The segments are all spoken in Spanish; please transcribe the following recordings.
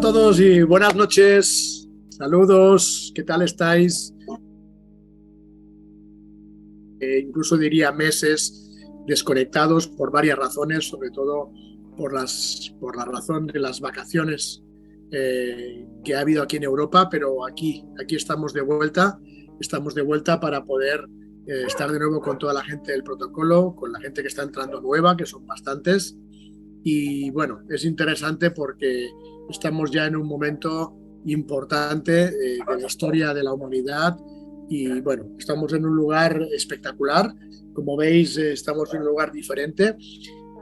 todos y buenas noches. Saludos, ¿qué tal estáis? Incluso diría meses desconectados por varias razones, sobre todo por la razón de las vacaciones que ha habido aquí en Europa, pero aquí estamos de vuelta para poder estar de nuevo con toda la gente del protocolo, con la gente que está entrando nueva, que son bastantes. Y bueno, es interesante porque estamos ya en un momento importante de la historia de la humanidad y bueno, estamos en un lugar espectacular. Como veis, estamos en un lugar diferente.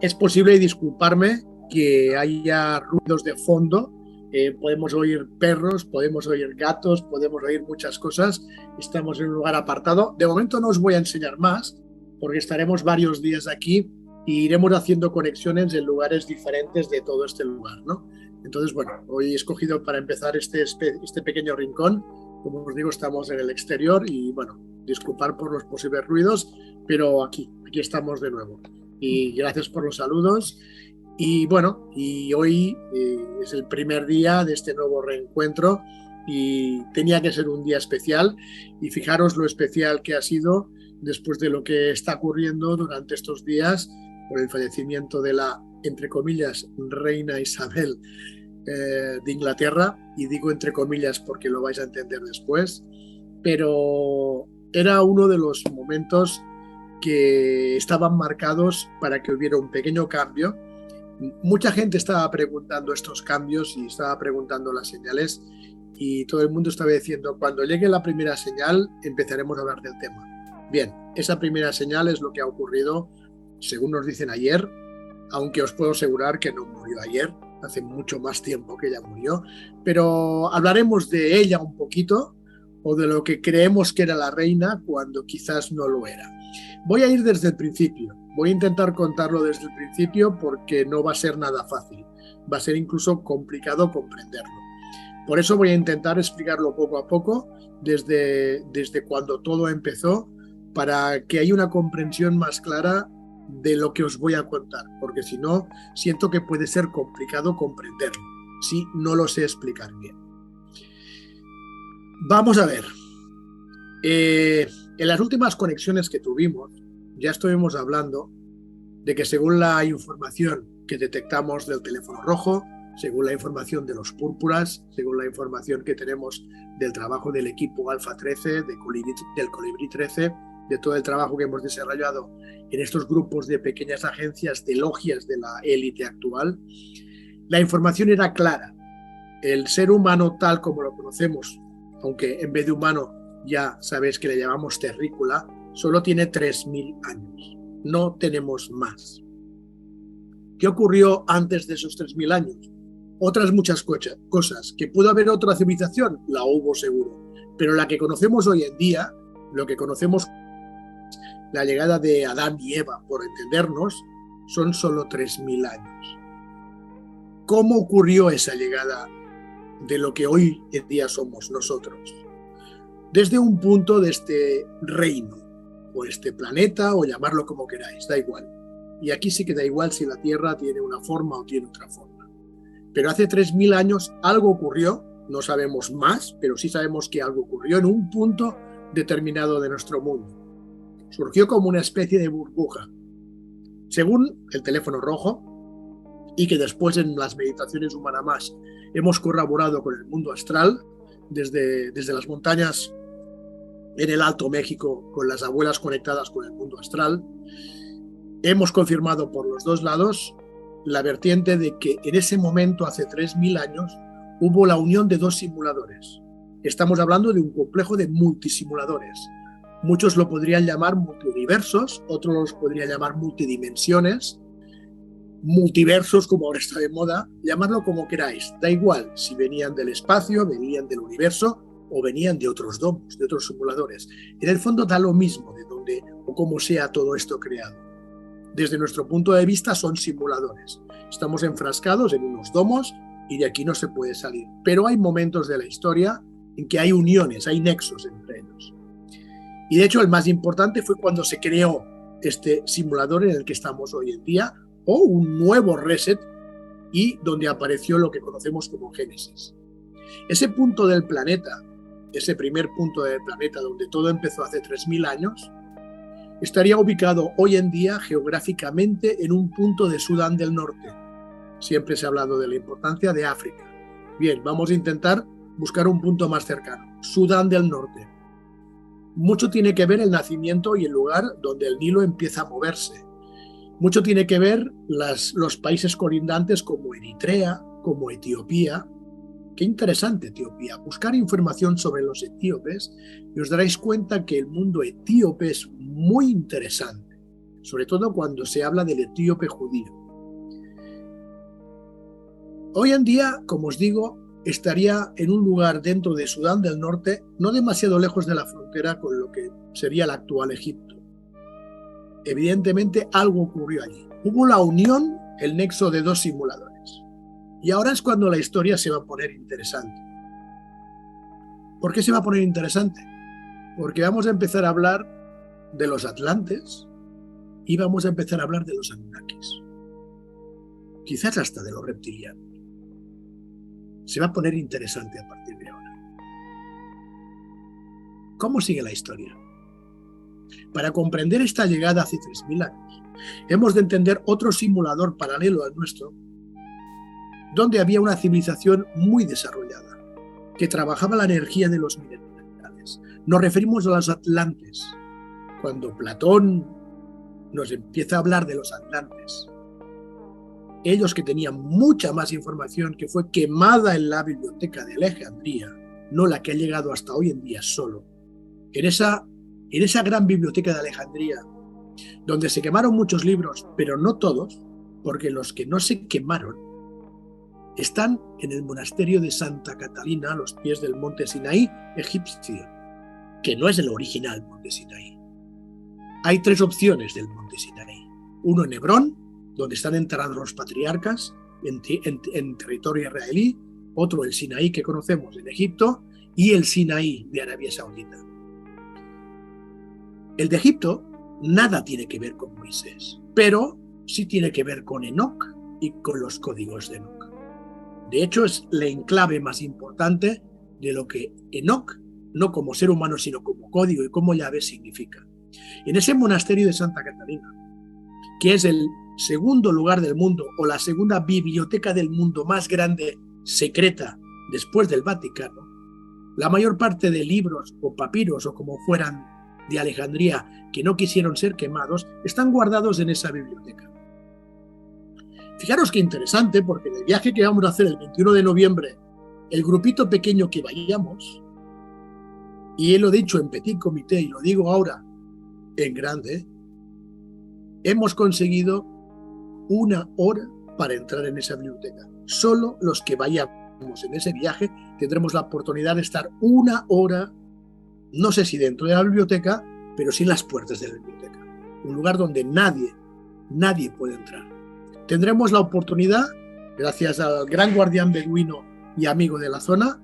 Es posible, y disculparme, que haya ruidos de fondo. Podemos oír perros, podemos oír gatos, podemos oír muchas cosas. Estamos en un lugar apartado. De momento no os voy a enseñar más porque estaremos varios días aquí y iremos haciendo conexiones en lugares diferentes de todo este lugar, ¿no? Entonces, bueno, hoy he escogido para empezar este pequeño rincón. Como os digo, estamos en el exterior y, bueno, disculpar por los posibles ruidos, pero aquí estamos de nuevo. Y gracias por los saludos. Y bueno, y hoy es el primer día de este nuevo reencuentro y tenía que ser un día especial. Y fijaros lo especial que ha sido después de lo que está ocurriendo durante estos días por el fallecimiento de la, entre comillas, reina Isabel de Inglaterra, y digo entre comillas porque lo vais a entender después, pero era uno de los momentos que estaban marcados para que hubiera un pequeño cambio. Mucha gente estaba preguntando estos cambios y estaba preguntando las señales y todo el mundo estaba diciendo, cuando llegue la primera señal empezaremos a hablar del tema. Bien, esa primera señal es lo que ha ocurrido, según nos dicen ayer, aunque os puedo asegurar que no murió ayer, hace mucho más tiempo que ella murió, pero hablaremos de ella un poquito o de lo que creemos que era la reina cuando quizás no lo era. Voy a ir desde el principio, voy a intentar contarlo desde el principio porque no va a ser nada fácil, va a ser incluso complicado comprenderlo. Por eso voy a intentar explicarlo poco a poco desde cuando todo empezó para que haya una comprensión más clara de lo que os voy a contar, porque si no, siento que puede ser complicado comprenderlo, si no lo sé explicar bien. Vamos a ver. En las últimas conexiones que tuvimos, ya estuvimos hablando de que según la información que detectamos del teléfono rojo, según la información de los púrpuras, según la información que tenemos del trabajo del equipo Alfa 13, del Colibrí 13, de todo el trabajo que hemos desarrollado en estos grupos de pequeñas agencias de logias de la élite actual, la información era clara. El ser humano tal como lo conocemos, aunque en vez de humano ya sabéis que le llamamos terrícola, solo tiene 3.000 años. No tenemos más. ¿Qué ocurrió antes de esos 3.000 años? Otras muchas cosas. ¿Que pudo haber otra civilización? La hubo seguro. Pero la que conocemos hoy en día, lo que conocemos, la llegada de Adán y Eva, por entendernos, son solo 3.000 años. ¿Cómo ocurrió esa llegada de lo que hoy en día somos nosotros? Desde un punto de este reino, o este planeta, o llamarlo como queráis, da igual. Y aquí sí que da igual si la Tierra tiene una forma o tiene otra forma. Pero hace 3.000 años algo ocurrió, no sabemos más, pero sí sabemos que algo ocurrió en un punto determinado de nuestro mundo. Surgió como una especie de burbuja. Según el teléfono rojo, y que después en las meditaciones Humana Más hemos corroborado con el mundo astral, desde las montañas en el Alto México, con las abuelas conectadas con el mundo astral, hemos confirmado por los dos lados la vertiente de que en ese momento, hace 3.000 años, hubo la unión de dos simuladores. Estamos hablando de un complejo de multisimuladores. Muchos lo podrían llamar multiuniversos, otros los podrían llamar multidimensiones, multiversos, como ahora está de moda, llamadlo como queráis, da igual si venían del espacio, venían del universo o venían de otros domos, de otros simuladores. En el fondo da lo mismo de dónde o cómo sea todo esto creado. Desde nuestro punto de vista son simuladores. Estamos enfrascados en unos domos y de aquí no se puede salir. Pero hay momentos de la historia en que hay uniones, hay nexos entre ellos. Y de hecho el más importante fue cuando se creó este simulador en el que estamos hoy en día, o un nuevo reset y donde apareció lo que conocemos como Génesis. Ese punto del planeta, ese primer punto del planeta donde todo empezó hace 3000 años, estaría ubicado hoy en día geográficamente en un punto de Sudán del Norte. Siempre se ha hablado de la importancia de África. Bien, vamos a intentar buscar un punto más cercano. Sudán del Norte. Mucho tiene que ver el nacimiento y el lugar donde el Nilo empieza a moverse. Mucho tiene que ver los países colindantes como Eritrea, como Etiopía. Qué interesante Etiopía. Buscar información sobre los etíopes y os daréis cuenta que el mundo etíope es muy interesante, sobre todo cuando se habla del etíope judío. Hoy en día, como os digo, estaría en un lugar dentro de Sudán del Norte, no demasiado lejos de la frontera con lo que sería el actual Egipto. Evidentemente algo ocurrió allí. Hubo la unión, el nexo de dos simuladores. Y ahora es cuando la historia se va a poner interesante. ¿Por qué se va a poner interesante? Porque vamos a empezar a hablar de los atlantes y vamos a empezar a hablar de los anunnakis. Quizás hasta de los reptilianos. Se va a poner interesante a partir de ahora. ¿Cómo sigue la historia? Para comprender esta llegada hace 3000 años, hemos de entender otro simulador paralelo al nuestro, donde había una civilización muy desarrollada, que trabajaba la energía de los minerales. Nos referimos a los atlantes. Cuando Platón nos empieza a hablar de los atlantes, ellos que tenían mucha más información que fue quemada en la biblioteca de Alejandría, no la que ha llegado hasta hoy en día solo, en esa gran biblioteca de Alejandría, donde se quemaron muchos libros, pero no todos, porque los que no se quemaron están en el monasterio de Santa Catalina, a los pies del monte Sinaí egipcio, que no es el original monte Sinaí. Hay 3 opciones del monte Sinaí. Uno en Hebrón, donde están enterrados los patriarcas en territorio israelí, otro el Sinaí que conocemos en Egipto y el Sinaí de Arabia Saudita. El de Egipto nada tiene que ver con Moisés, pero sí tiene que ver con Enoc y con los códigos de Enoc. De hecho, es la enclave más importante de lo que Enoc, no como ser humano, sino como código y como llave, significa. En ese monasterio de Santa Catalina, que es el segundo lugar del mundo o la segunda biblioteca del mundo más grande, secreta, después del Vaticano, la mayor parte de libros o papiros o como fueran de Alejandría que no quisieron ser quemados, están guardados en esa biblioteca. Fijaros qué interesante, porque en el viaje que vamos a hacer el 21 de noviembre, el grupito pequeño que vayamos, y lo he dicho en petit comité y lo digo ahora en grande, hemos conseguido 1 hora para entrar en esa biblioteca. Solo los que vayamos en ese viaje tendremos la oportunidad de estar 1 hora, no sé si dentro de la biblioteca, pero sí en las puertas de la biblioteca. Un lugar donde nadie puede entrar. Tendremos la oportunidad, gracias al gran guardián beduino y amigo de la zona,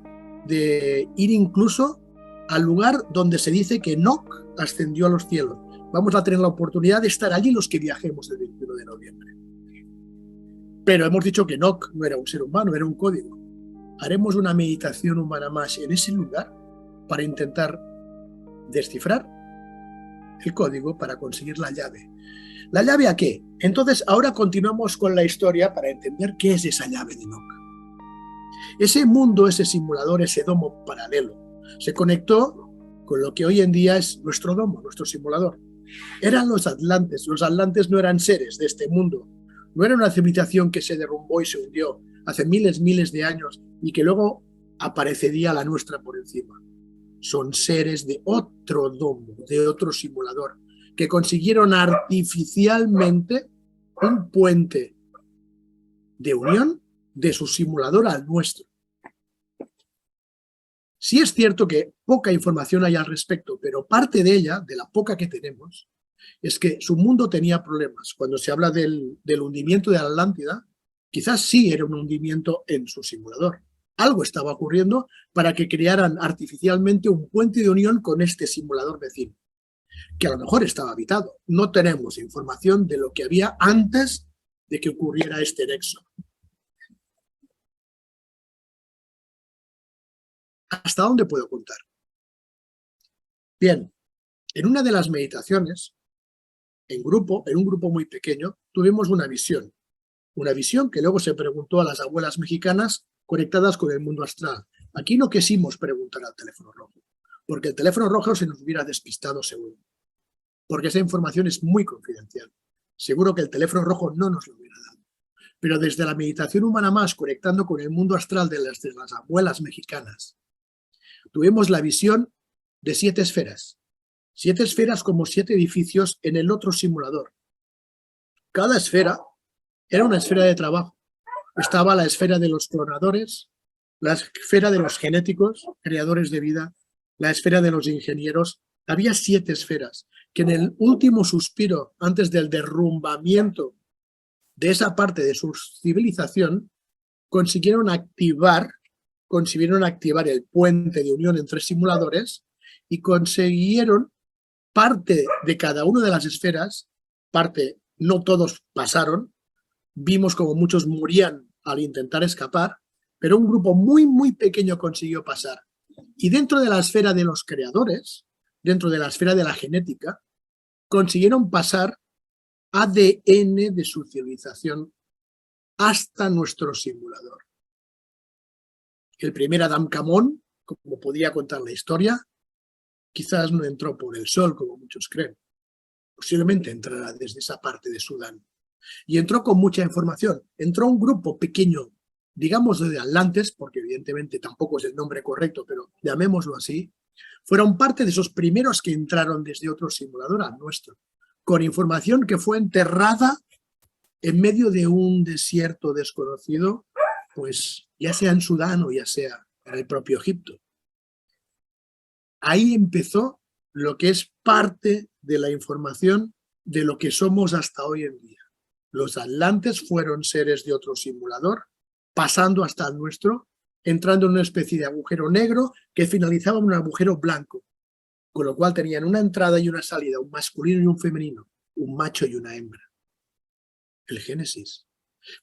de ir incluso al lugar donde se dice que Enoc ascendió a los cielos. Vamos a tener la oportunidad de estar allí los que viajemos el 21 de noviembre. Pero hemos dicho que Enoc no era un ser humano, era un código. Haremos una meditación humana más en ese lugar para intentar descifrar el código para conseguir la llave. ¿La llave a qué? Entonces, ahora continuamos con la historia para entender qué es esa llave de Enoc. Ese mundo, ese simulador, ese domo paralelo, se conectó con lo que hoy en día es nuestro domo, nuestro simulador. Eran los atlantes. Los atlantes no eran seres de este mundo. No era una civilización que se derrumbó y se hundió hace miles de años y que luego aparecería la nuestra por encima. Son seres de otro domo, de otro simulador, que consiguieron artificialmente un puente de unión de su simulador al nuestro. Sí es cierto que poca información hay al respecto, pero parte de ella, de la poca que tenemos, es que su mundo tenía problemas. Cuando se habla del hundimiento de Atlántida, quizás sí era un hundimiento en su simulador. Algo estaba ocurriendo para que crearan artificialmente un puente de unión con este simulador vecino, que a lo mejor estaba habitado. No tenemos información de lo que había antes de que ocurriera este nexo. ¿Hasta dónde puedo contar? Bien, en una de las meditaciones, en un grupo muy pequeño, tuvimos una visión que luego se preguntó a las abuelas mexicanas conectadas con el mundo astral. Aquí no quisimos preguntar al teléfono rojo, porque el teléfono rojo se nos hubiera despistado seguro, porque esa información es muy confidencial. Seguro que el teléfono rojo no nos lo hubiera dado. Pero desde la meditación humana más, conectando con el mundo astral de las abuelas mexicanas, tuvimos la visión de 7 esferas. 7 esferas como 7 edificios en el otro simulador. Cada esfera era una esfera de trabajo. Estaba la esfera de los clonadores, la esfera de los genéticos, creadores de vida, la esfera de los ingenieros. Había 7 esferas que en el último suspiro, antes del derrumbamiento de esa parte de su civilización, consiguieron activar el puente de unión entre simuladores y consiguieron parte de cada una de las esferas, no todos pasaron, vimos como muchos morían al intentar escapar, pero un grupo muy, muy pequeño consiguió pasar. Y dentro de la esfera de los creadores, dentro de la esfera de la genética, consiguieron pasar ADN de su civilización hasta nuestro simulador. El primer Adam Camón, como podía contar la historia, quizás no entró por el sol, como muchos creen. Posiblemente entrará desde esa parte de Sudán. Y entró con mucha información. Entró un grupo pequeño, digamos de atlantes, porque evidentemente tampoco es el nombre correcto, pero llamémoslo así, fueron parte de esos primeros que entraron desde otro simulador al nuestro, con información que fue enterrada en medio de un desierto desconocido, pues ya sea en Sudán o ya sea en el propio Egipto. Ahí empezó lo que es parte de la información de lo que somos hasta hoy en día. Los atlantes fueron seres de otro simulador, pasando hasta el nuestro, entrando en una especie de agujero negro que finalizaba en un agujero blanco, con lo cual tenían una entrada y una salida, un masculino y un femenino, un macho y una hembra. El Génesis.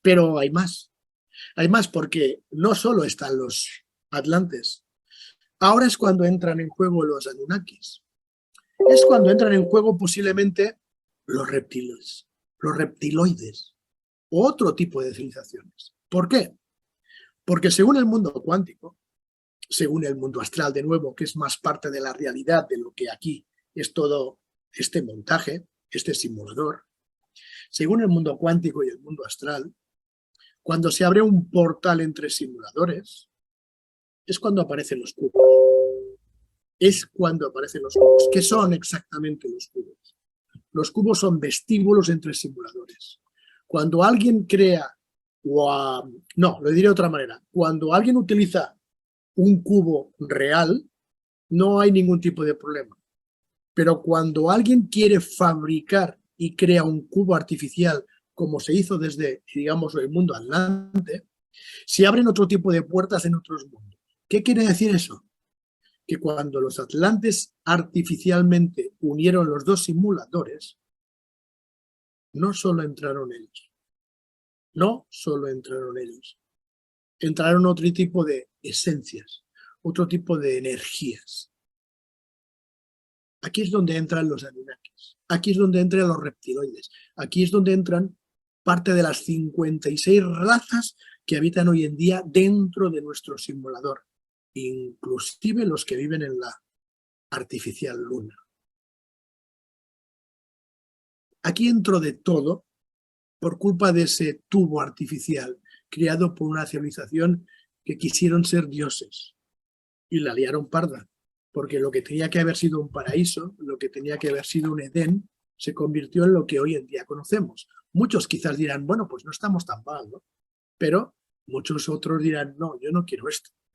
Pero hay más porque no solo están los atlantes. Ahora es cuando entran en juego los Anunnakis. Es cuando entran en juego posiblemente los reptiles, los reptiloides, o otro tipo de civilizaciones. ¿Por qué? Porque según el mundo cuántico, según el mundo astral de nuevo, que es más parte de la realidad de lo que aquí es todo este montaje, este simulador, según el mundo cuántico y el mundo astral, cuando se abre un portal entre simuladores, es cuando aparecen los cubos. Es cuando aparecen los cubos. ¿Qué son exactamente los cubos? Los cubos son vestíbulos entre simuladores. Cuando alguien crea, no, lo diré de otra manera, cuando alguien utiliza un cubo real, no hay ningún tipo de problema. Pero cuando alguien quiere fabricar y crea un cubo artificial, como se hizo desde, digamos, el mundo atlante, se abren otro tipo de puertas en otros mundos. ¿Qué quiere decir eso? Que cuando los atlantes artificialmente unieron los dos simuladores, no solo entraron ellos, entraron otro tipo de esencias, otro tipo de energías. Aquí es donde entran los Anunnakis, aquí es donde entran los reptiloides, aquí es donde entran parte de las 56 razas que habitan hoy en día dentro de nuestro simulador, inclusive los que viven en la artificial luna. Aquí entró de todo por culpa de ese tubo artificial creado por una civilización que quisieron ser dioses y la liaron parda, porque lo que tenía que haber sido un paraíso, lo que tenía que haber sido un Edén, se convirtió en lo que hoy en día conocemos. Muchos quizás dirán, bueno, pues no estamos tan mal, ¿no? Pero muchos otros dirán, no, yo no quiero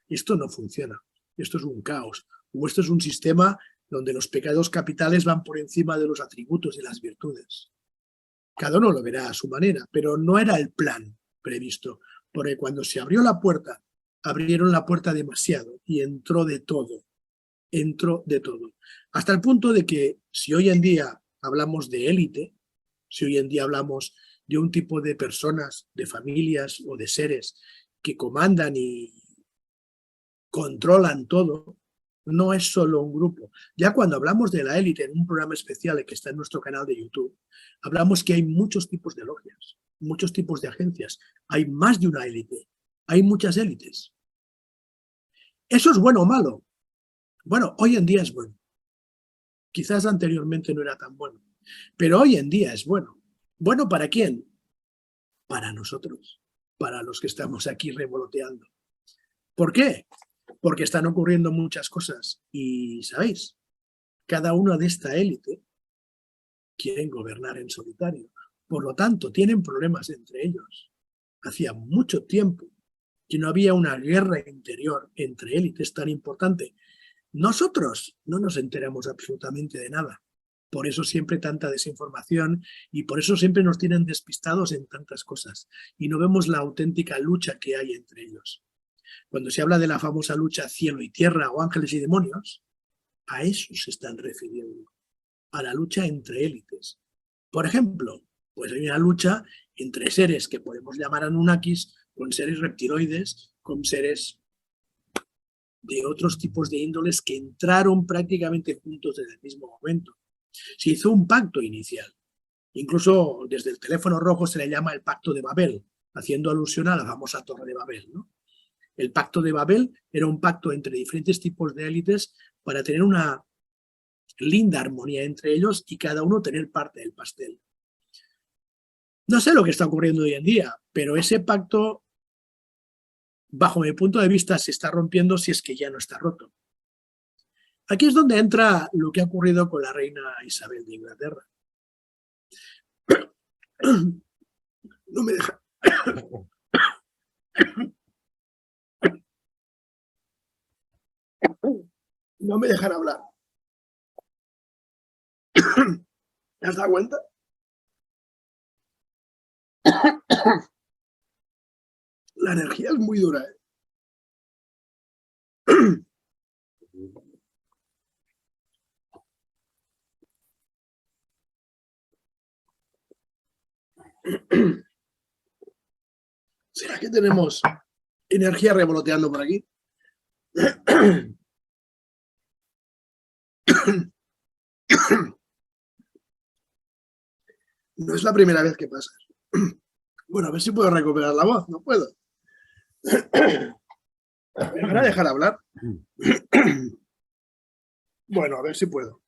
esto no funciona, esto es un caos, o esto es un sistema donde los pecados capitales van por encima de los atributos y las virtudes. Cada uno lo verá a su manera, pero no era el plan previsto, porque cuando se abrió la puerta, abrieron la puerta demasiado y entró de todo, hasta el punto de que si hoy en día hablamos de élite, si hoy en día hablamos de un tipo de personas, de familias o de seres que comandan y controlan todo, no es solo un grupo. Ya cuando hablamos de la élite en un programa especial que está en nuestro canal de YouTube, hablamos que hay muchos tipos de logias, muchos tipos de agencias, hay más de una élite, hay muchas élites. ¿Eso es bueno o malo? Bueno, hoy en día es bueno. Quizás anteriormente no era tan bueno, pero hoy en día es bueno. ¿Bueno para quién? Para nosotros, para los que estamos aquí revoloteando. ¿Por qué? Porque están ocurriendo muchas cosas y, ¿sabéis? Cada una de esta élite quieren gobernar en solitario. Por lo tanto, tienen problemas entre ellos. Hacía mucho tiempo que no había una guerra interior entre élites tan importante. Nosotros no nos enteramos absolutamente de nada. Por eso siempre tanta desinformación y por eso siempre nos tienen despistados en tantas cosas y no vemos la auténtica lucha que hay entre ellos. Cuando se habla de la famosa lucha cielo y tierra o ángeles y demonios, a eso se están refiriendo, a la lucha entre élites. Por ejemplo, pues hay una lucha entre seres que podemos llamar Anunnakis con seres reptiloides, con seres de otros tipos de índoles que entraron prácticamente juntos desde el mismo momento. Se hizo un pacto inicial. Incluso desde el teléfono rojo se le llama el Pacto de Babel, haciendo alusión a la famosa Torre de Babel, ¿no? El Pacto de Babel era un pacto entre diferentes tipos de élites para tener una linda armonía entre ellos y cada uno tener parte del pastel. No sé lo que está ocurriendo hoy en día, pero ese pacto, bajo mi punto de vista, se está rompiendo si es que ya no está roto. Aquí es donde entra lo que ha ocurrido con la reina Isabel de Inglaterra. No me deja... No me dejan hablar. ¿Te has dado cuenta? La energía es muy dura, ¿eh? ¿Será que tenemos energía revoloteando por aquí? No es la primera vez que pasa. Bueno, a ver si puedo recuperar la voz. No puedo. ¿Me van a dejar hablar? Bueno, a ver si puedo.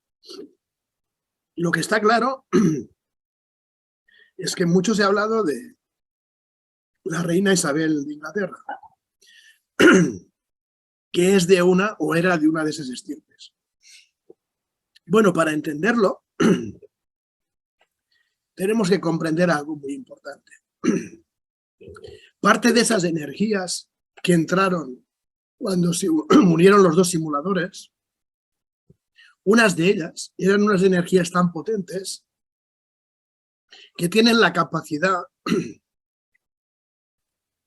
Lo que está claro es que mucho se ha hablado de la reina Isabel de Inglaterra, que es de una o era de una de esas estirpes. Bueno, para entenderlo, tenemos que comprender algo muy importante. Parte de esas energías que entraron cuando se unieron los dos simuladores, unas de ellas eran unas energías tan potentes que tienen la capacidad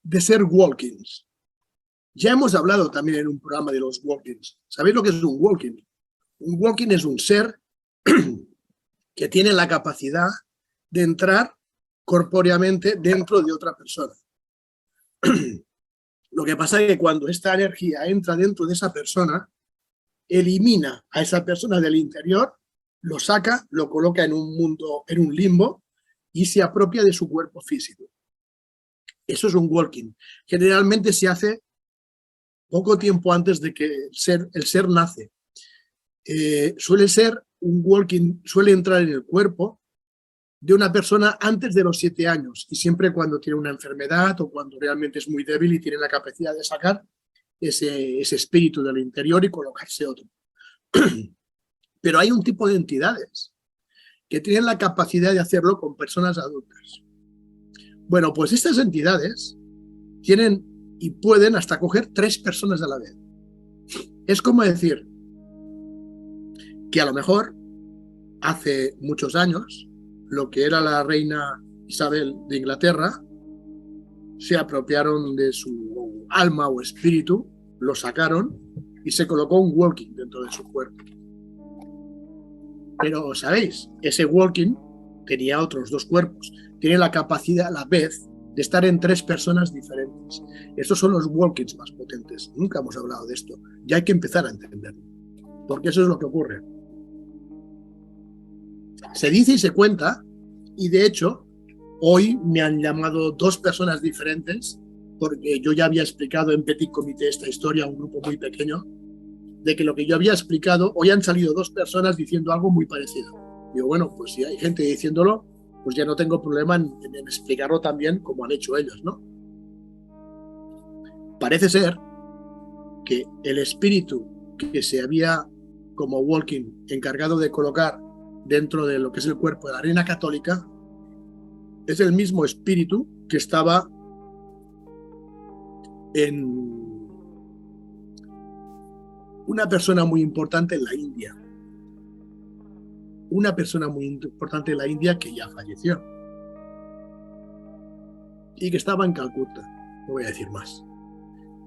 de ser walkings. Ya hemos hablado también en un programa de los walkings. ¿Sabéis lo que es un walking? Un walking es un ser que tiene la capacidad de entrar corpóreamente dentro de otra persona. Lo que pasa es que cuando esta energía entra dentro de esa persona, elimina a esa persona del interior, lo saca, lo coloca en un mundo, en un limbo, y se apropia de su cuerpo físico. Eso es un walking. Generalmente se hace poco tiempo antes de que el ser nace. Suele ser un walking, suele entrar en el cuerpo de una persona antes de los 7 años y siempre cuando tiene una enfermedad o cuando realmente es muy débil y tiene la capacidad de sacar ese espíritu del interior y colocarse otro. Pero hay un tipo de entidades que tienen la capacidad de hacerlo con personas adultas. Bueno, pues estas entidades tienen y pueden hasta coger 3 personas a la vez. Es como decir que a lo mejor hace muchos años lo que era la reina Isabel de Inglaterra se apropiaron de su alma o espíritu, lo sacaron y se colocó un walking dentro de su cuerpo. Pero, ¿sabéis? Ese walking tenía otros 2 cuerpos. Tiene la capacidad a la vez de estar en 3 personas diferentes. Estos son los walk-ins más potentes. Nunca hemos hablado de esto. Ya hay que empezar a entenderlo, porque eso es lo que ocurre. Se dice y se cuenta, y de hecho, hoy me han llamado 2 personas diferentes, porque yo ya había explicado en Petit Comité esta historia a un grupo muy pequeño, de que lo que yo había explicado, hoy han salido 2 personas diciendo algo muy parecido. Digo, bueno, pues si hay gente diciéndolo, pues ya no tengo problema en explicarlo también como han hecho ellos, ¿no? Parece ser que el espíritu que se había, como walking, encargado de colocar dentro de lo que es el cuerpo de la reina católica, es el mismo espíritu que estaba en una persona muy importante en la India. Una persona muy importante en la India que ya falleció. Y que estaba en Calcuta. No voy a decir más.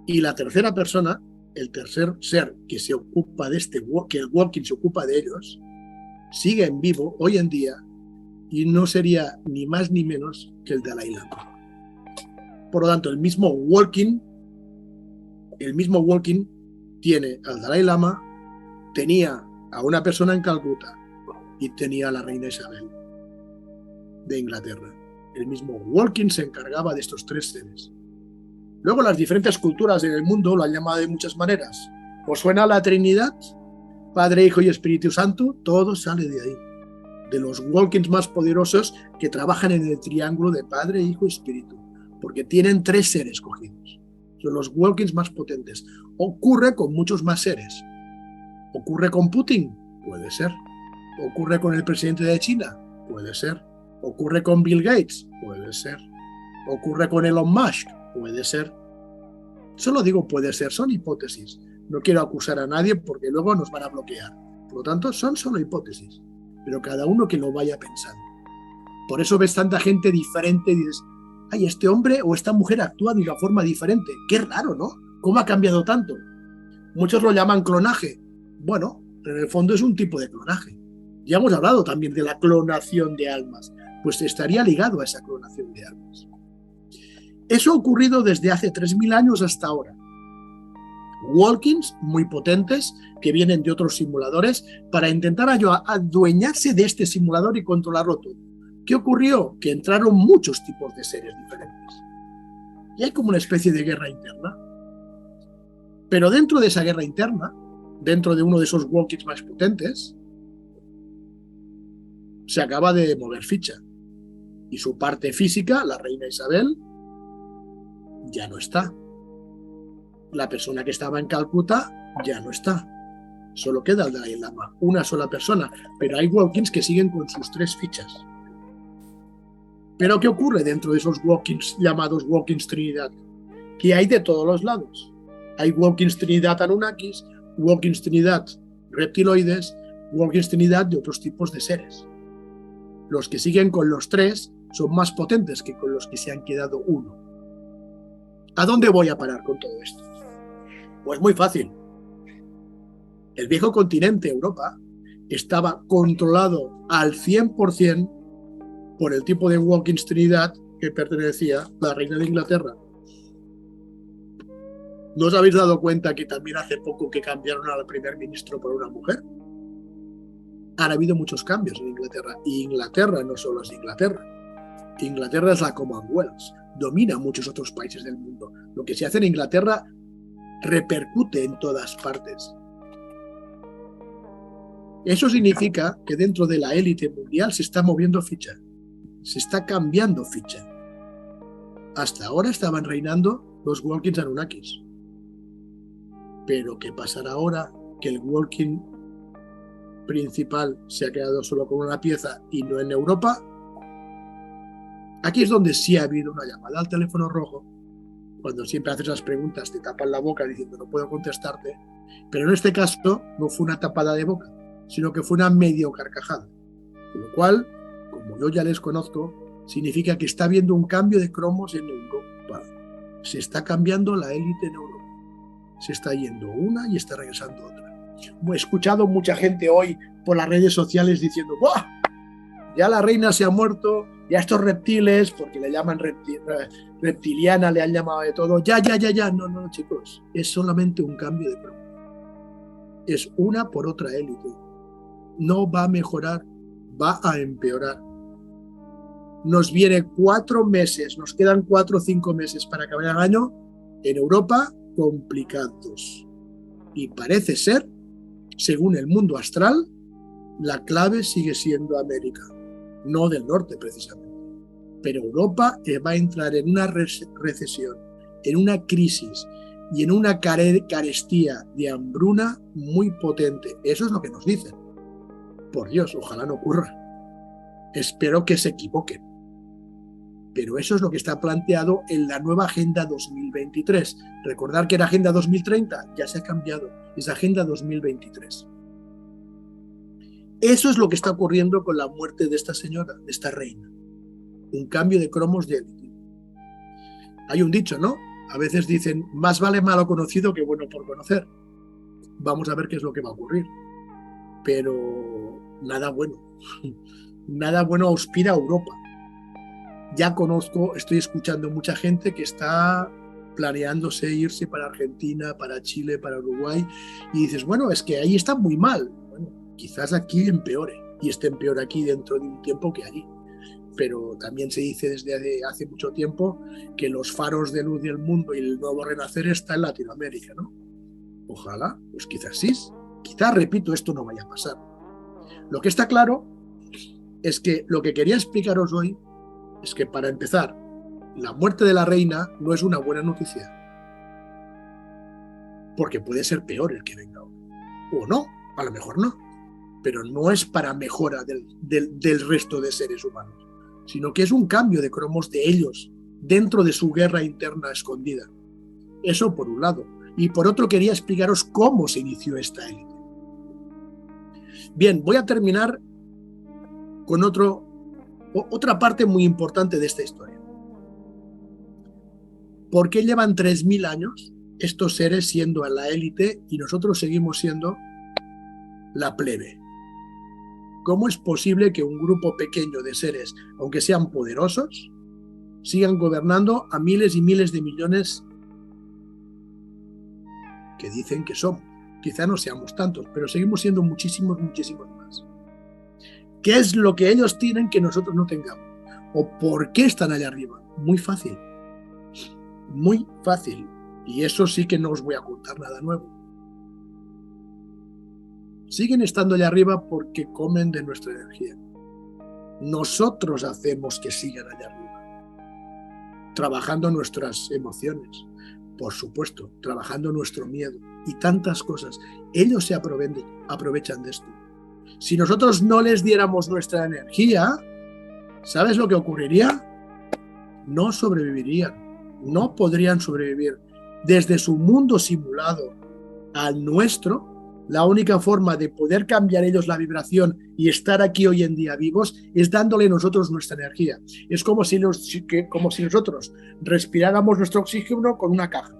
Y la tercera persona, el tercer ser que se ocupa de que el walking se ocupa de ellos, sigue en vivo hoy en día y no sería ni más ni menos que el Dalai Lama. Por lo tanto, el mismo walking tiene al Dalai Lama, tenía a una persona en Calcuta y tenía a la reina Isabel de Inglaterra. El mismo walking se encargaba de estos 3 seres. Luego las diferentes culturas del mundo lo han llamado de muchas maneras. ¿Os suena la Trinidad? Padre, Hijo y Espíritu Santo, todo sale de ahí. De los walkings más poderosos que trabajan en el triángulo de Padre, Hijo y Espíritu. Porque tienen 3 seres cogidos. Son los walkings más potentes. ¿Ocurre con muchos más seres? ¿Ocurre con Putin? Puede ser. ¿Ocurre con el presidente de China? Puede ser. ¿Ocurre con Bill Gates? Puede ser. ¿Ocurre con Elon Musk? Puede ser. Solo digo puede ser, son hipótesis. No quiero acusar a nadie porque luego nos van a bloquear. Por lo tanto, son solo hipótesis. Pero cada uno que lo vaya pensando. Por eso ves tanta gente diferente y dices, ay, este hombre o esta mujer actúa de una forma diferente. Qué raro, ¿no? ¿Cómo ha cambiado tanto? Muchos lo llaman clonaje. Bueno, en el fondo es un tipo de clonaje. Ya hemos hablado también de la clonación de almas. Pues estaría ligado a esa clonación de almas. Eso ha ocurrido desde hace 3.000 años hasta ahora. Walkings muy potentes que vienen de otros simuladores para intentar adueñarse de este simulador y controlarlo todo. ¿Qué ocurrió? Que entraron muchos tipos de seres diferentes. Y hay como una especie de guerra interna. Pero dentro de esa guerra interna, dentro de uno de esos walkings más potentes, se acaba de mover ficha. Y su parte física, la reina Isabel, ya no está. La persona que estaba en Calcuta ya no está. Solo queda el Dalai Lama, una sola persona. Pero hay walkings que siguen con sus 3 fichas. ¿Pero qué ocurre dentro de esos walkings llamados walkings Trinidad? Que hay de todos los lados. Hay walkings Trinidad Anunnakis, walkings Trinidad reptiloides, walkings Trinidad de otros tipos de seres. Los que siguen con los 3 son más potentes que con los que se han quedado uno. ¿A dónde voy a parar con todo esto? Pues muy fácil. El viejo continente, Europa, estaba controlado al 100% por el tipo de walkings Trinidad que pertenecía a la reina de Inglaterra. ¿No os habéis dado cuenta que también hace poco que cambiaron al primer ministro por una mujer? Han habido muchos cambios en Inglaterra. Y Inglaterra no solo es Inglaterra. Inglaterra es la Commonwealth. Domina muchos otros países del mundo. Lo que se hace en Inglaterra repercute en todas partes. Eso significa que dentro de la élite mundial se está moviendo ficha. Se está cambiando ficha. Hasta ahora estaban reinando los walkings Anunnakis. Pero ¿qué pasará ahora que el walking principal se ha quedado solo con una pieza y no en Europa? Aquí es donde sí ha habido una llamada al teléfono rojo. Cuando siempre haces las preguntas te tapan la boca diciendo no puedo contestarte. Pero en este caso no fue una tapada de boca, sino que fue una medio carcajada. Con lo cual, como yo ya les conozco, significa que está habiendo un cambio de cromos en Europa. Se está cambiando la élite en Europa. Se está yendo una y está regresando otra. He escuchado mucha gente hoy por las redes sociales diciendo ¡buah! Ya la reina se ha muerto, ya estos reptiles, porque le llaman reptiliana, le han llamado de todo, ya. No, no, chicos, es solamente un cambio de cromo. Es una por otra élite. No va a mejorar, va a empeorar. Nos viene 4 meses, nos quedan 4 o 5 meses para acabar el año en Europa complicados. Y parece ser, según el mundo astral, la clave sigue siendo América, no del norte precisamente. Pero Europa va a entrar en una recesión, en una crisis y en una carestía de hambruna muy potente. Eso es lo que nos dicen. Por Dios, ojalá no ocurra. Espero que se equivoquen. Pero eso es lo que está planteado en la nueva Agenda 2023. Recordar que era Agenda 2030, ya se ha cambiado. Es Agenda 2023. Eso es lo que está ocurriendo con la muerte de esta señora, de esta reina. Un cambio de cromos de élite. Hay un dicho, ¿no? A veces dicen, más vale malo conocido que bueno por conocer. Vamos a ver qué es lo que va a ocurrir. Pero nada bueno. Nada bueno aspira a Europa. Ya conozco, estoy escuchando mucha gente que está planeándose irse para Argentina, para Chile, para Uruguay, y dices, bueno, es que ahí está muy mal. Bueno, quizás aquí empeore, y esté peor aquí dentro de un tiempo que allí. Pero también se dice desde hace mucho tiempo que los faros de luz del mundo y el nuevo renacer está en Latinoamérica, ¿no? Ojalá, pues quizás sí. Quizás, repito, esto no vaya a pasar. Lo que está claro es que lo que quería explicaros hoy es que, para empezar, la muerte de la reina no es una buena noticia. Porque puede ser peor el que venga ahora. O no, a lo mejor no. Pero no es para mejora del resto de seres humanos, sino que es un cambio de cromos de ellos dentro de su guerra interna escondida. Eso por un lado. Y por otro quería explicaros cómo se inició esta élite. Bien, voy a terminar con otra parte muy importante de esta historia. ¿Por qué llevan 3000 años estos seres siendo a la élite y nosotros seguimos siendo la plebe? ¿Cómo es posible que un grupo pequeño de seres, aunque sean poderosos, sigan gobernando a miles y miles de millones que dicen que somos? Quizá no seamos tantos, pero seguimos siendo muchísimos más. ¿Qué es lo que ellos tienen que nosotros no tengamos? ¿O por qué están allá arriba? Muy fácil. Muy fácil. Y eso sí que no os voy a contar nada nuevo. Siguen estando allá arriba porque comen de nuestra energía. Nosotros hacemos que sigan allá arriba. Trabajando nuestras emociones, por supuesto, trabajando nuestro miedo y tantas cosas. Ellos se aprovechan de esto. Si nosotros no les diéramos nuestra energía, ¿sabes lo que ocurriría? No sobrevivirían, no podrían sobrevivir. Desde su mundo simulado al nuestro, la única forma de poder cambiar ellos la vibración y estar aquí hoy en día vivos es dándole nosotros nuestra energía. Es como si nosotros respiráramos nuestro oxígeno con una caja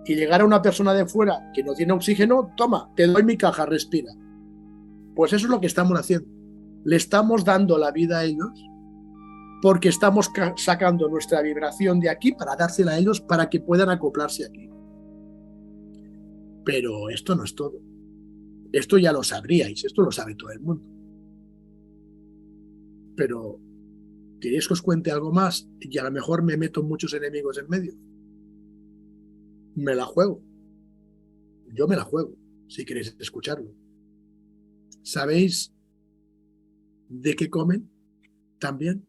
y llegara una persona de fuera que no tiene oxígeno, toma, te doy mi caja, respira. Pues eso es lo que estamos haciendo. Le estamos dando la vida a ellos porque estamos sacando nuestra vibración de aquí para dársela a ellos para que puedan acoplarse aquí. Pero esto no es todo. Esto ya lo sabríais, esto lo sabe todo el mundo. Pero ¿queréis que os cuente algo más? Y a lo mejor me meto muchos enemigos en medio. Me la juego. Yo me la juego, si queréis escucharlo. ¿Sabéis de qué comen también?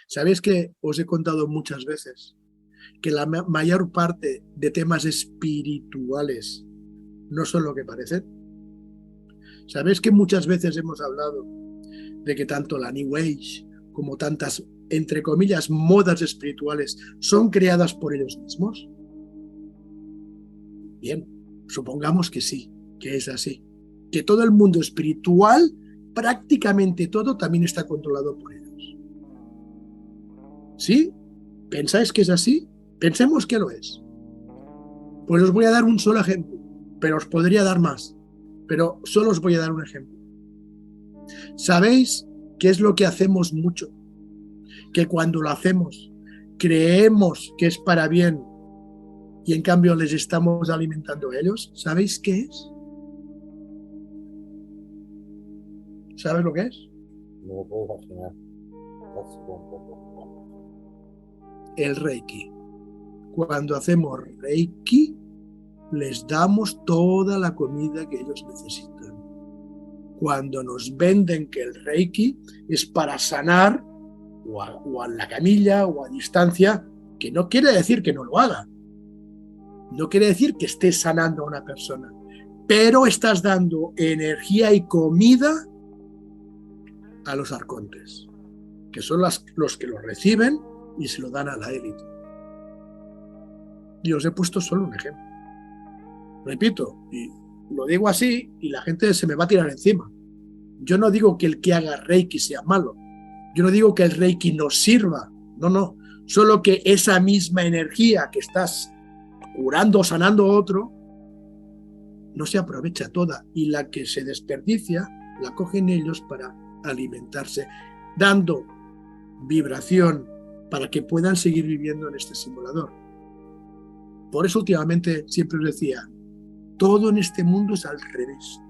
¿Sabéis que os he contado muchas veces que la mayor parte de temas espirituales no son lo que parecen? ¿Sabéis que muchas veces hemos hablado de que tanto la New Age como tantas, entre comillas, modas espirituales son creadas por ellos mismos? Bien, supongamos que sí, que es así. Que todo el mundo espiritual, prácticamente todo, también está controlado por ellos. ¿Sí? ¿Pensáis que es así? Pensemos que lo es. Pues os voy a dar un solo ejemplo, pero os podría dar más. pero solo os voy a dar un ejemplo. ¿Sabéis qué es lo que hacemos mucho? Que cuando lo hacemos creemos que es para bien y en cambio les estamos alimentando a ellos. ¿Sabéis qué es? ¿Sabes lo que es? No lo puedo imaginar. Un poco. El Reiki. Cuando hacemos Reiki, les damos toda la comida que ellos necesitan. Cuando nos venden que el Reiki es para sanar, o a la camilla, o a distancia, que no quiere decir que no lo haga. No quiere decir que estés sanando a una persona, pero estás dando energía y comida a los arcontes, que son los que lo reciben y se lo dan a la élite. Y os he puesto solo un ejemplo. Repito, y lo digo así y la gente se me va a tirar encima. Yo no digo que el que haga Reiki sea malo. Yo no digo que el Reiki no sirva. No. Solo que esa misma energía que estás curando o sanando a otro no se aprovecha toda. Y la que se desperdicia la cogen ellos para alimentarse, dando vibración para que puedan seguir viviendo en este simulador. Por eso últimamente siempre os decía, todo en este mundo es al revés,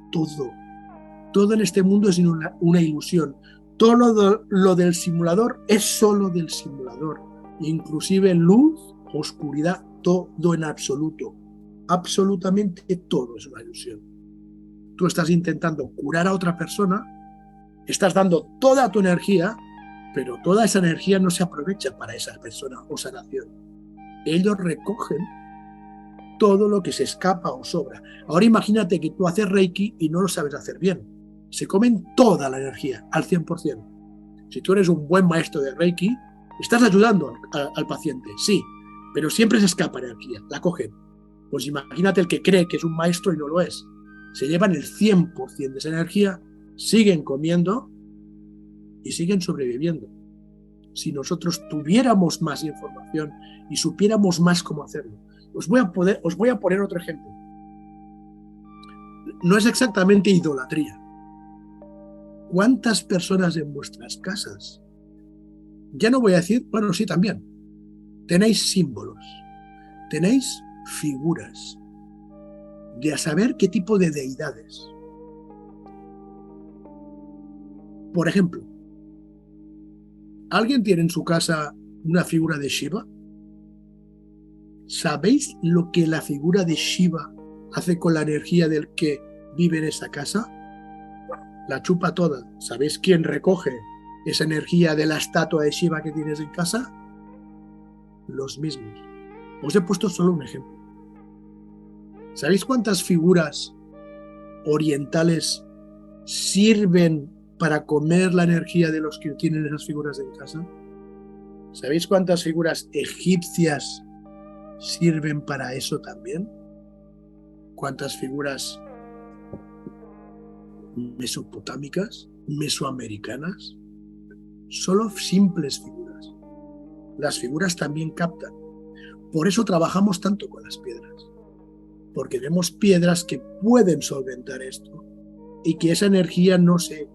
todo en este mundo es una ilusión, todo lo del simulador es solo del simulador, inclusive luz, oscuridad, todo en absoluto, absolutamente todo es una ilusión. Tú estás intentando curar a otra persona, estás dando toda tu energía, pero toda esa energía no se aprovecha para esa persona o sanación. Ellos recogen todo lo que se escapa o sobra. Ahora imagínate que tú haces Reiki y no lo sabes hacer bien. Se comen toda la energía, al 100%. Si tú eres un buen maestro de Reiki, estás ayudando al paciente, sí, pero siempre se escapa energía, la cogen. Pues imagínate el que cree que es un maestro y no lo es. Se llevan el 100% de esa energía, siguen comiendo y siguen sobreviviendo. Si nosotros tuviéramos más información y supiéramos más cómo hacerlo. Os voy a poner otro ejemplo. No es exactamente idolatría. ¿Cuántas personas en vuestras casas? Ya no voy a decir, bueno, sí, también. Tenéis símbolos, tenéis figuras de a saber qué tipo de deidades. Por ejemplo, ¿alguien tiene en su casa una figura de Shiva? ¿Sabéis lo que la figura de Shiva hace con la energía del que vive en esa casa? La chupa toda. ¿Sabéis quién recoge esa energía de la estatua de Shiva que tienes en casa? Los mismos. Os he puesto solo un ejemplo. ¿Sabéis cuántas figuras orientales sirven para comer la energía de los que tienen esas figuras en casa? ¿Sabéis cuántas figuras egipcias sirven para eso también? ¿Cuántas figuras mesopotámicas, mesoamericanas? Solo simples figuras. Las figuras también captan. Por eso trabajamos tanto con las piedras, porque vemos piedras que pueden solventar esto y que esa energía no se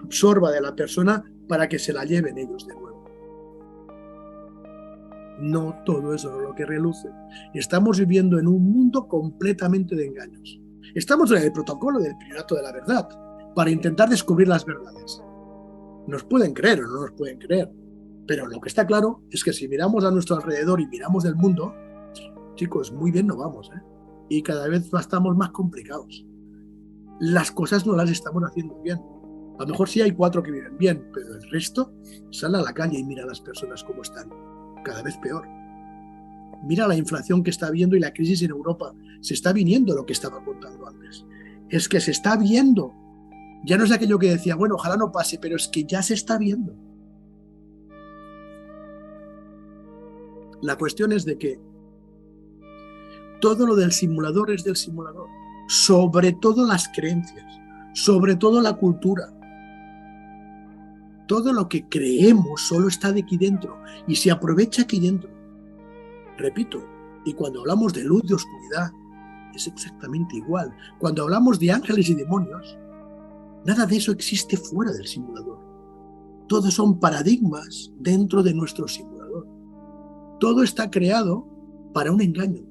absorba de la persona para que se la lleven ellos de nuevo. No todo eso es lo que reluce. Estamos viviendo en un mundo completamente de engaños. Estamos en el protocolo del Priorato de la Verdad para intentar descubrir las verdades. Nos pueden creer o no nos pueden creer, pero lo que está claro es que si miramos a nuestro alrededor y miramos el mundo, chicos, muy bien no vamos, y cada vez estamos más complicados. Las cosas no las estamos haciendo bien. A lo mejor sí hay 4 que viven bien, pero el resto sale a la calle y mira a las personas cómo están. Cada vez peor. Mira la inflación que está habiendo y la crisis en Europa. Se está viniendo lo que estaba contando antes. Es que se está viendo. Ya no es aquello que decía, bueno, ojalá no pase, pero es que ya se está viendo. La cuestión es de que todo lo del simulador es del simulador. Sobre todo las creencias, sobre todo la cultura. Todo lo que creemos solo está de aquí dentro y se aprovecha aquí dentro. Repito, y cuando hablamos de luz, de oscuridad, es exactamente igual. Cuando hablamos de ángeles y demonios, nada de eso existe fuera del simulador. Todos son paradigmas dentro de nuestro simulador. Todo está creado para un engaño.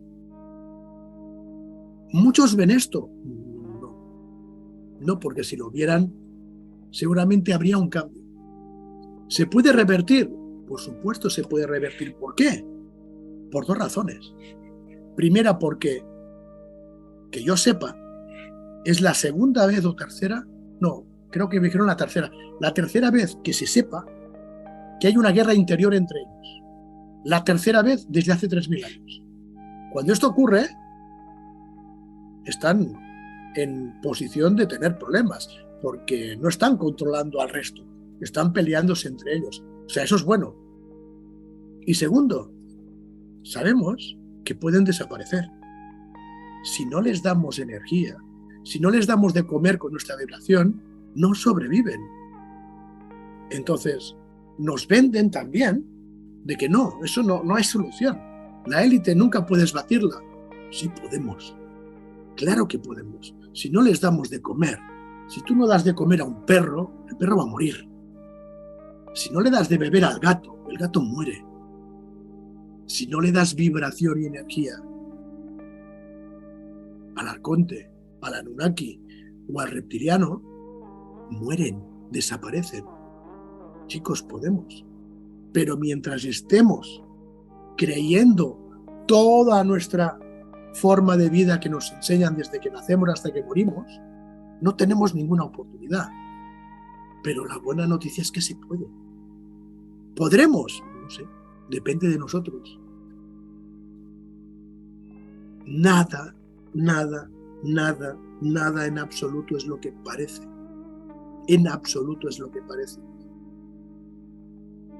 ¿Muchos ven esto? No. No, porque si lo vieran, seguramente habría un cambio. ¿Se puede revertir? Por supuesto se puede revertir. ¿Por qué? Por dos razones. Primera, porque, que yo sepa, es la segunda vez o tercera, no, creo que me dijeron la tercera vez que se sepa que hay una guerra interior entre ellos. La tercera vez desde hace 3000 años. Cuando esto ocurre, están en posición de tener problemas, porque no están controlando al resto, están peleándose entre ellos. O sea, eso es bueno. Y segundo, sabemos que pueden desaparecer. Si no les damos energía, si no les damos de comer con nuestra vibración, no sobreviven. Entonces, nos venden también de que no, eso no es solución. La élite nunca puedes batirla. Sí podemos. Claro que podemos. Si no les damos de comer, si tú no das de comer a un perro, el perro va a morir. Si no le das de beber al gato, el gato muere. Si no le das vibración y energía al arconte, al Anunnaki o al reptiliano, mueren, desaparecen. Chicos, podemos. Pero mientras estemos creyendo toda nuestra forma de vida que nos enseñan desde que nacemos hasta que morimos, no tenemos ninguna oportunidad. Pero la buena noticia es que se puede. ¿Podremos? No sé, depende de nosotros. Nada en absoluto es lo que parece. En absoluto es lo que parece.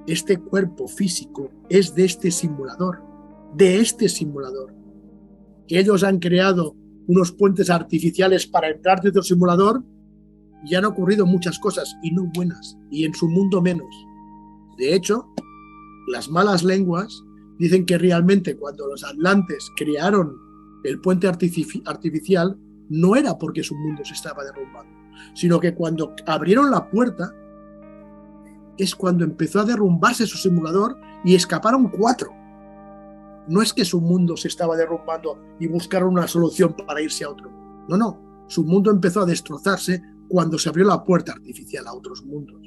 Este cuerpo físico es de este simulador. Ellos han creado unos puentes artificiales para entrar dentro del simulador y han ocurrido muchas cosas, y no buenas, y en su mundo menos. De hecho, las malas lenguas dicen que realmente cuando los atlantes crearon el puente artificial, no era porque su mundo se estaba derrumbando, sino que cuando abrieron la puerta es cuando empezó a derrumbarse su simulador y escaparon 4. No es que su mundo se estaba derrumbando y buscaron una solución para irse a otro. No. Su mundo empezó a destrozarse cuando se abrió la puerta artificial a otros mundos.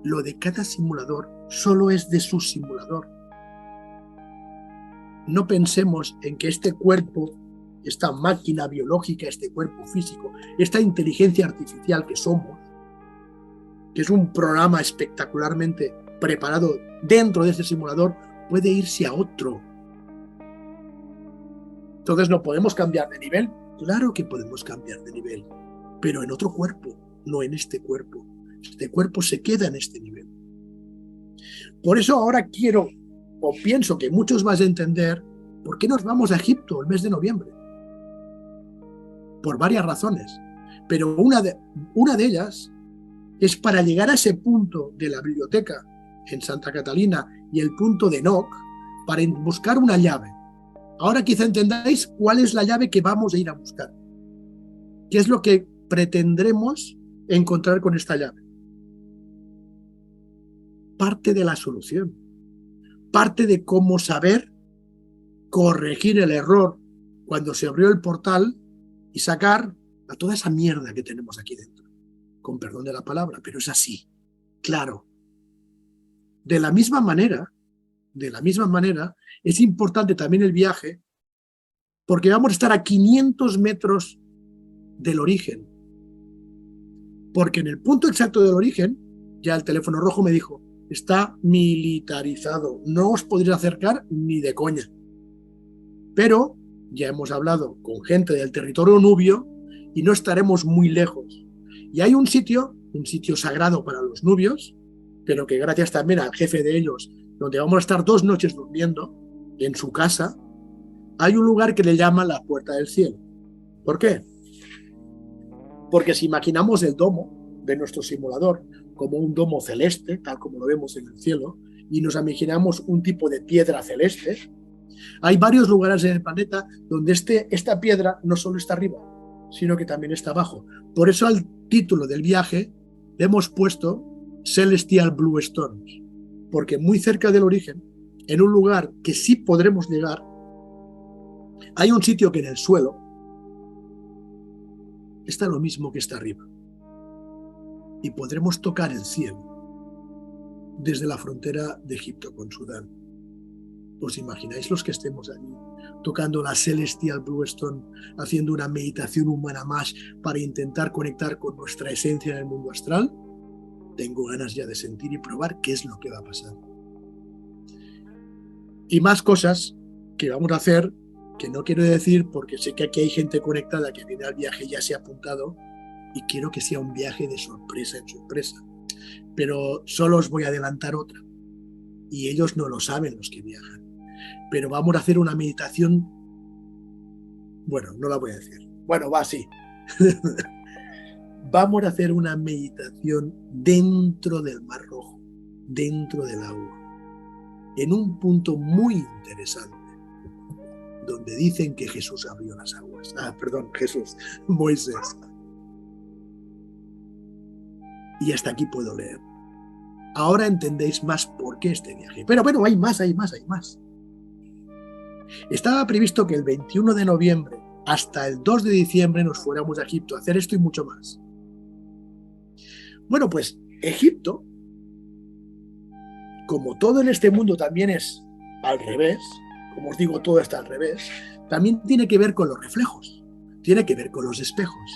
Lo de cada simulador solo es de su simulador. No pensemos en que este cuerpo, esta máquina biológica, este cuerpo físico, esta inteligencia artificial que somos, que es un programa espectacularmente preparado dentro de este simulador, puede irse a otro. Entonces, ¿no podemos cambiar de nivel? Claro que podemos cambiar de nivel, pero en otro cuerpo, no en este cuerpo. Este cuerpo se queda en este nivel. Por eso ahora quiero, o pienso que muchos vais a entender, por qué nos vamos a Egipto el mes de noviembre. Por varias razones, pero una de ellas es para llegar a ese punto de la biblioteca en Santa Catalina y el punto de Enoch, para buscar una llave. Ahora quizá entendáis cuál es la llave que vamos a ir a buscar. ¿Qué es lo que pretendremos encontrar con esta llave? Parte de la solución. Parte de cómo saber corregir el error cuando se abrió el portal y sacar a toda esa mierda que tenemos aquí dentro. Con perdón de la palabra, pero es así. Claro. De la misma manera, es importante también el viaje, porque vamos a estar a 500 metros del origen. Porque en el punto exacto del origen, ya el teléfono rojo me dijo, está militarizado, no os podréis acercar ni de coña. Pero ya hemos hablado con gente del territorio nubio y no estaremos muy lejos. Y hay un sitio sagrado para los nubios, pero que gracias también al jefe de ellos, donde vamos a estar 2 noches durmiendo en su casa, hay un lugar que le llaman la Puerta del Cielo. ¿Por qué? Porque si imaginamos el domo de nuestro simulador como un domo celeste, tal como lo vemos en el cielo, y nos imaginamos un tipo de piedra celeste, Hay varios lugares en el planeta donde esta piedra no solo está arriba, sino que también está abajo. Por eso al título del viaje le hemos puesto Celestial Blue Stones, porque muy cerca del origen, en un lugar que sí podremos llegar, hay un sitio que en el suelo está lo mismo que está arriba. Y podremos tocar el cielo desde la frontera de Egipto con Sudán. ¿Os imagináis los que estemos allí tocando la Celestial Blue Stone, haciendo una meditación humana más para intentar conectar con nuestra esencia en el mundo astral? Tengo ganas ya de sentir y probar qué es lo que va a pasar. Y más cosas que vamos a hacer, que no quiero decir porque sé que aquí hay gente conectada que viene al viaje y ya se ha apuntado, y quiero que sea un viaje de sorpresa en sorpresa. Pero solo os voy a adelantar otra. Y ellos no lo saben, los que viajan. Pero vamos a hacer una meditación. Bueno, no la voy a decir. Bueno, va así. Vamos a hacer una meditación dentro del Mar Rojo, dentro del agua, en un punto muy interesante, donde dicen que Jesús abrió las aguas. Moisés. Y hasta aquí puedo leer. Ahora entendéis más por qué este viaje. Pero hay más. Estaba previsto que el 21 de noviembre hasta el 2 de diciembre nos fuéramos a Egipto a hacer esto y mucho más. Bueno, pues Egipto, como todo en este mundo también es al revés, como os digo, todo está al revés, también tiene que ver con los reflejos, tiene que ver con los espejos.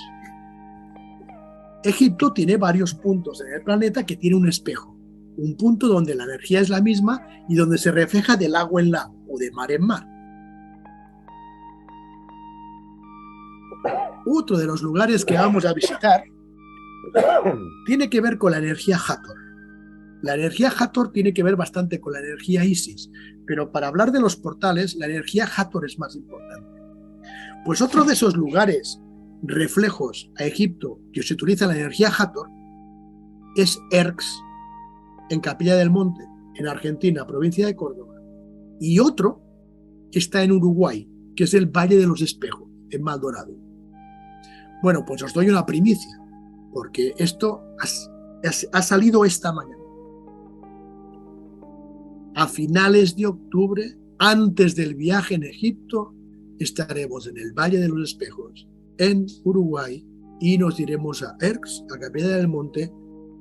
Egipto tiene varios puntos en el planeta que tiene un espejo, un punto donde la energía es la misma y donde se refleja del agua en lago o de mar en mar. Otro de los lugares que vamos a visitar tiene que ver con la energía Hathor. La energía Hathor tiene que ver bastante con la energía Isis, pero para hablar de los portales, la energía Hathor es más importante. Pues otro de esos lugares reflejos a Egipto que se utiliza la energía Hathor es Erx, en Capilla del Monte, en Argentina, provincia de Córdoba. Y otro está en Uruguay, que es el Valle de los Espejos, en Maldonado. Bueno, pues os doy una primicia, porque esto ha salido esta mañana. A finales de octubre, antes del viaje en Egipto, estaremos en el Valle de los Espejos, en Uruguay, y nos iremos a Erx, a Capilla del Monte,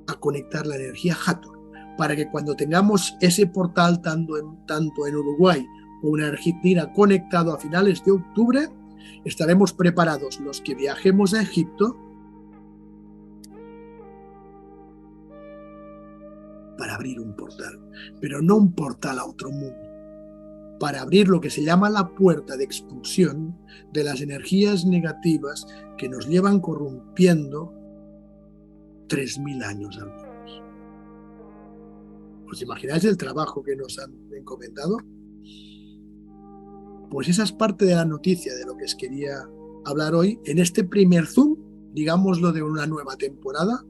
a conectar la energía Hathor, para que cuando tengamos ese portal tanto en Uruguay como en Argentina conectado a finales de octubre, estaremos preparados los que viajemos a Egipto para abrir un portal, pero no un portal a otro mundo, para abrir lo que se llama la puerta de expulsión de las energías negativas que nos llevan corrompiendo 3.000 años al menos. ¿Os imagináis el trabajo que nos han encomendado? Pues esa es parte de la noticia de lo que os quería hablar hoy en este primer Zoom, digámoslo, de una nueva temporada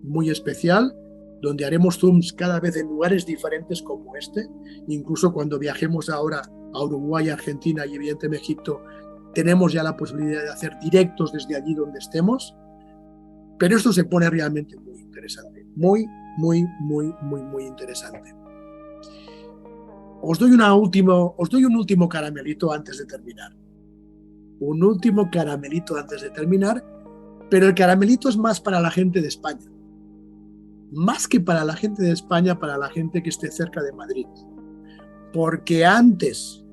muy especial, donde haremos Zooms cada vez en lugares diferentes como este. Incluso cuando viajemos ahora a Uruguay, Argentina y evidentemente Egipto, tenemos ya la posibilidad de hacer directos desde allí donde estemos. Pero esto se pone realmente muy interesante, muy interesante. Os doy un último caramelito antes de terminar. Un último caramelito antes de terminar, pero el caramelito es más para la gente de España. Más que para la gente de España, para la gente que esté cerca de Madrid. Porque antes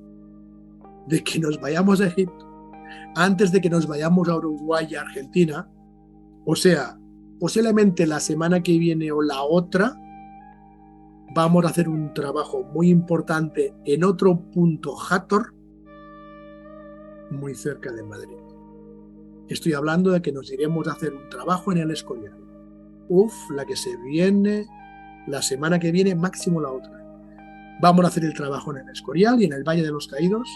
de que nos vayamos a Egipto, antes de que nos vayamos a Uruguay y a Argentina, o sea, posiblemente la semana que viene o la otra, vamos a hacer un trabajo muy importante en otro punto Hathor, muy cerca de Madrid. Estoy hablando de que nos iremos a hacer un trabajo en el Escorial. La que se viene, la semana que viene, máximo la otra. Vamos a hacer el trabajo en el Escorial y en el Valle de los Caídos.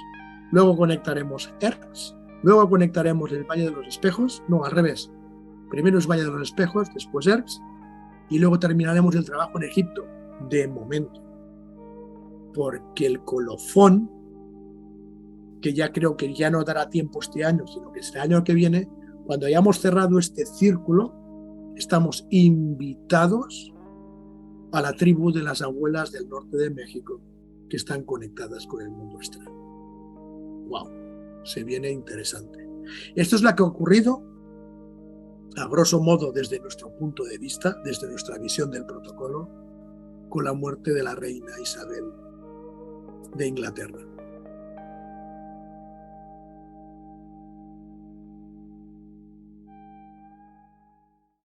Luego conectaremos Erx. Luego conectaremos el Valle de los Espejos. No, al revés. Primero es Valle de los Espejos, después Erx. Y luego terminaremos el trabajo en Egipto. De momento. Porque el colofón que ya creo que ya no dará tiempo este año, sino que será el año que viene, cuando hayamos cerrado este círculo, estamos invitados a la tribu de las abuelas del norte de México que están conectadas con el mundo astral. ¡Wow! Se viene interesante. Esto es lo que ha ocurrido, a grosso modo, desde nuestro punto de vista, desde nuestra visión del protocolo, con la muerte de la reina Isabel de Inglaterra.